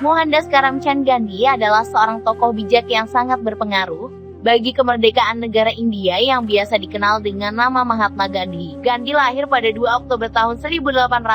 Mohandas Karamchand Gandhi adalah seorang tokoh bijak yang sangat berpengaruh bagi kemerdekaan negara India yang biasa dikenal dengan nama Mahatma Gandhi. Gandhi lahir pada 2 Oktober tahun 1869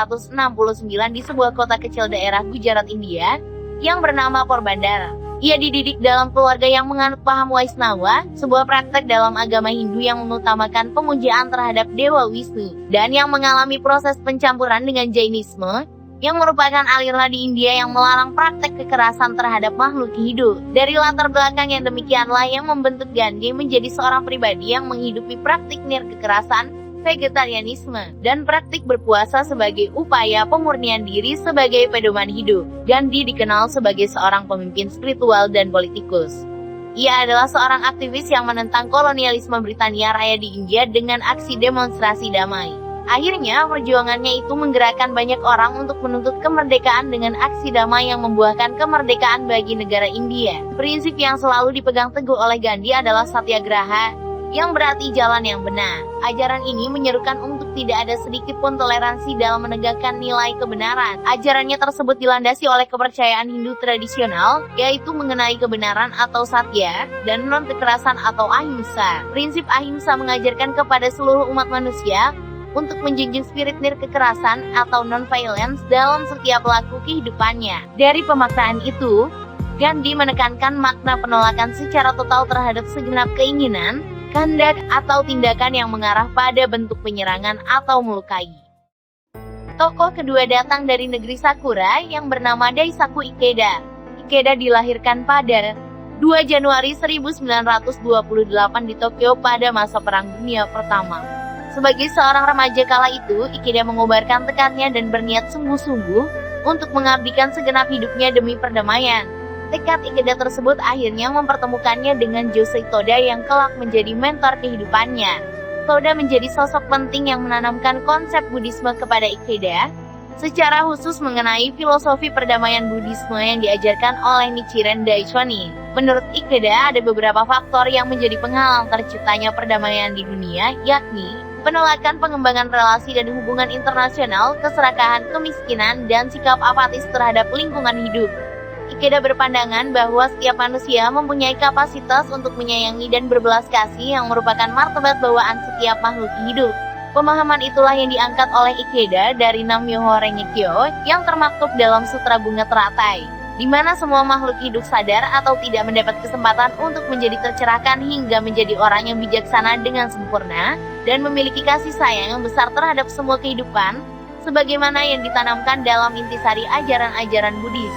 di sebuah kota kecil daerah Gujarat, India, yang bernama Porbandar. Ia dididik dalam keluarga yang menganut paham Vaishnava, sebuah praktek dalam agama Hindu yang mengutamakan pemujaan terhadap Dewa Wisnu, dan yang mengalami proses pencampuran dengan Jainisme, yang merupakan aliran di India yang melarang praktek kekerasan terhadap makhluk hidup. Dari latar belakang yang demikianlah yang membentuk Gandhi menjadi seorang pribadi yang menghidupi praktik nirkekerasan, vegetarianisme, dan praktik berpuasa sebagai upaya pemurnian diri sebagai pedoman hidup. Gandhi dikenal sebagai seorang pemimpin spiritual dan politikus. Ia adalah seorang aktivis yang menentang kolonialisme Britania Raya di India dengan aksi demonstrasi damai. Akhirnya, perjuangannya itu menggerakkan banyak orang untuk menuntut kemerdekaan dengan aksi damai yang membuahkan kemerdekaan bagi negara India. Prinsip yang selalu dipegang teguh oleh Gandhi adalah Satyagraha, yang berarti jalan yang benar. Ajaran ini menyerukan untuk tidak ada sedikit pun toleransi dalam menegakkan nilai kebenaran. Ajarannya tersebut dilandasi oleh kepercayaan Hindu tradisional, yaitu mengenai kebenaran atau satya, dan non-kekerasan atau ahimsa. Prinsip ahimsa mengajarkan kepada seluruh umat manusia untuk menjunjung spirit nirkekerasan atau non-violence dalam setiap laku kehidupannya. Dari pemaknaan itu, Gandhi menekankan makna penolakan secara total terhadap segenap keinginan, kehendak, atau tindakan yang mengarah pada bentuk penyerangan atau melukai. Tokoh kedua datang dari negeri Sakura yang bernama Daisaku Ikeda. Ikeda dilahirkan pada 2 Januari 1928 di Tokyo pada masa Perang Dunia Pertama. Sebagai seorang remaja kala itu, Ikeda mengobarkan tekadnya dan berniat sungguh-sungguh untuk mengabdikan segenap hidupnya demi perdamaian. Tekad Ikeda tersebut akhirnya mempertemukannya dengan Josei Toda yang kelak menjadi mentor kehidupannya. Toda menjadi sosok penting yang menanamkan konsep Buddhisme kepada Ikeda, secara khusus mengenai filosofi perdamaian Buddhisme yang diajarkan oleh Nichiren Daishonin. Menurut Ikeda, ada beberapa faktor yang menjadi penghalang terciptanya perdamaian di dunia, yakni penolakan pengembangan relasi dan hubungan internasional, keserakahan, kemiskinan, dan sikap apatis terhadap lingkungan hidup. Ikeda berpandangan bahwa setiap manusia mempunyai kapasitas untuk menyayangi dan berbelas kasih yang merupakan martabat bawaan setiap makhluk hidup. Pemahaman itulah yang diangkat oleh Ikeda dari Nam-myoho Renge-kyo yang termaktub dalam Sutra Bunga Teratai, di mana semua makhluk hidup sadar atau tidak mendapat kesempatan untuk menjadi tercerahkan hingga menjadi orang yang bijaksana dengan sempurna, dan memiliki kasih sayang yang besar terhadap semua kehidupan, sebagaimana yang ditanamkan dalam intisari ajaran-ajaran Buddhis.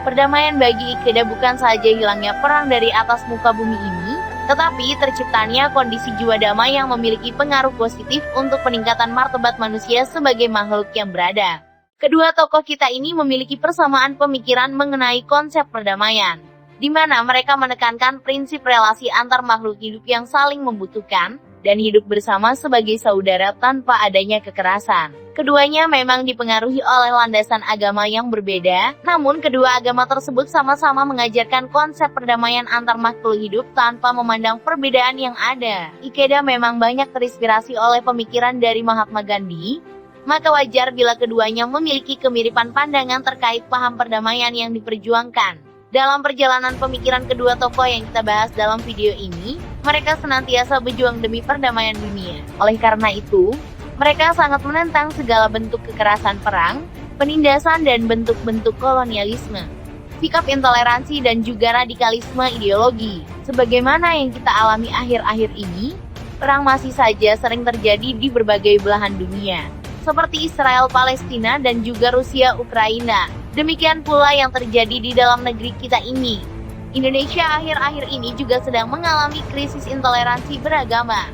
Perdamaian bagi Ikeda bukan saja hilangnya perang dari atas muka bumi ini, tetapi terciptanya kondisi jiwa damai yang memiliki pengaruh positif untuk peningkatan martabat manusia sebagai makhluk yang beradab. Kedua tokoh kita ini memiliki persamaan pemikiran mengenai konsep perdamaian, di mana mereka menekankan prinsip relasi antar makhluk hidup yang saling membutuhkan, dan hidup bersama sebagai saudara tanpa adanya kekerasan. Keduanya memang dipengaruhi oleh landasan agama yang berbeda, namun kedua agama tersebut sama-sama mengajarkan konsep perdamaian antar makhluk hidup tanpa memandang perbedaan yang ada. Ikeda memang banyak terinspirasi oleh pemikiran dari Mahatma Gandhi, maka wajar bila keduanya memiliki kemiripan pandangan terkait paham perdamaian yang diperjuangkan. Dalam perjalanan pemikiran kedua tokoh yang kita bahas dalam video ini, mereka senantiasa berjuang demi perdamaian dunia. Oleh karena itu, mereka sangat menentang segala bentuk kekerasan perang, penindasan, dan bentuk-bentuk kolonialisme, sikap intoleransi, dan juga radikalisme ideologi. Sebagaimana yang kita alami akhir-akhir ini, perang masih saja sering terjadi di berbagai belahan dunia, seperti Israel, Palestina, dan juga Rusia, Ukraina. Demikian pula yang terjadi di dalam negeri kita ini. Indonesia akhir-akhir ini juga sedang mengalami krisis intoleransi beragama.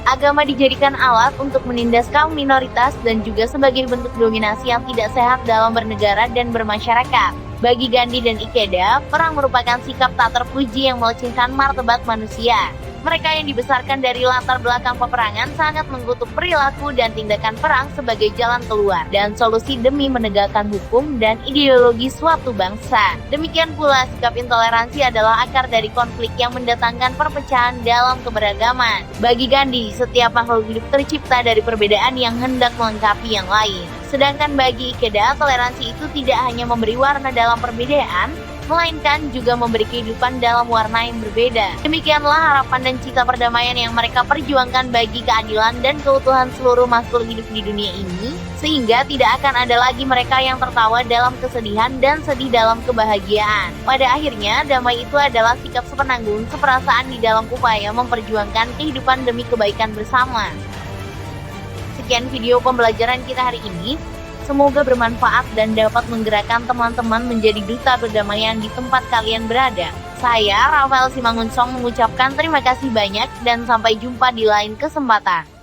Agama dijadikan alat untuk menindas kaum minoritas dan juga sebagai bentuk dominasi yang tidak sehat dalam bernegara dan bermasyarakat. Bagi Gandhi dan Ikeda, perang merupakan sikap tak terpuji yang melecehkan martabat manusia. Mereka yang dibesarkan dari latar belakang peperangan sangat mengutuk perilaku dan tindakan perang sebagai jalan keluar dan solusi demi menegakkan hukum dan ideologi suatu bangsa. Demikian pula sikap intoleransi adalah akar dari konflik yang mendatangkan perpecahan dalam keberagaman. Bagi Gandhi, setiap makhluk hidup tercipta dari perbedaan yang hendak melengkapi yang lain. Sedangkan bagi Ikeda, toleransi itu tidak hanya memberi warna dalam perbedaan, melainkan juga memberi kehidupan dalam warna yang berbeda. Demikianlah harapan dan cita perdamaian yang mereka perjuangkan bagi keadilan dan keutuhan seluruh makhluk hidup di dunia ini, sehingga tidak akan ada lagi mereka yang tertawa dalam kesedihan dan sedih dalam kebahagiaan. Pada akhirnya, damai itu adalah sikap sepenanggung seperasaan di dalam upaya memperjuangkan kehidupan demi kebaikan bersama. Sekian video pembelajaran kita hari ini. Semoga bermanfaat dan dapat menggerakkan teman-teman menjadi duta perdamaian di tempat kalian berada. Saya, Rafael Simangunsong, mengucapkan terima kasih banyak dan sampai jumpa di lain kesempatan.